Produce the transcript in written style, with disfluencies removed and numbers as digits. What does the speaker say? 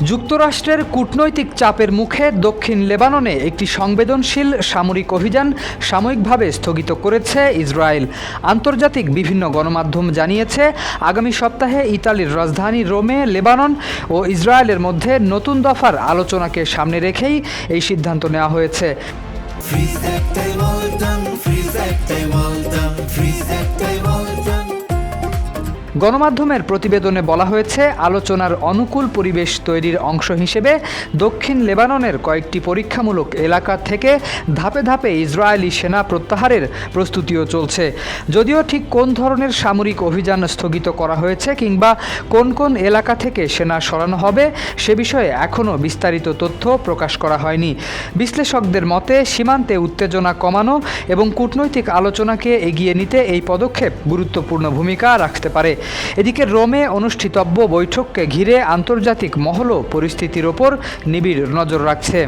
যুক্তরাষ্ট্রের কূটনৈতিক চাপের মুখে দক্ষিণ লেবাননে একটি সংবেদনশীল সামরিক অভিযান সাময়িকভাবে স্থগিত করেছে ইসরায়েল। আন্তর্জাতিক বিভিন্ন গণমাধ্যম জানিয়েছে, আগামী সপ্তাহে ইতালির রাজধানী রোমে লেবানন ও ইসরায়েলের মধ্যে নতুন দফার আলোচনাকে সামনে রেখেই এই সিদ্ধান্ত নেওয়া হয়েছে। গণমাধ্যমের প্রতিবেদনে বলা হয়েছে, আলোচনার অনুকূল পরিবেশ তৈরির অংশ হিসেবে দক্ষিণ লেবাননের কয়েকটি পরীক্ষামূলক এলাকা থেকে ধাপে ধাপে ইসরায়েলি সেনা প্রত্যাহারের প্রস্তুতিও চলছে। যদিও ঠিক কোন ধরনের সামরিক অভিযান স্থগিত করা হয়েছে কিংবা কোন কোন এলাকা থেকে সেনা সরানো হবে সে বিষয়ে এখনও বিস্তারিত তথ্য প্রকাশ করা হয়নি। বিশ্লেষকদের মতে, সীমান্তে উত্তেজনা কমানো এবং কূটনৈতিক আলোচনাকে এগিয়ে নিতে এই পদক্ষেপ গুরুত্বপূর্ণ ভূমিকা রাখতে পারে। এদিকে রোমে অনুষ্ঠিতব্য বৈঠককে ঘিরে আন্তর্জাতিক মহলও পরিস্থিতির ওপর নিবিড় নজর রাখছে।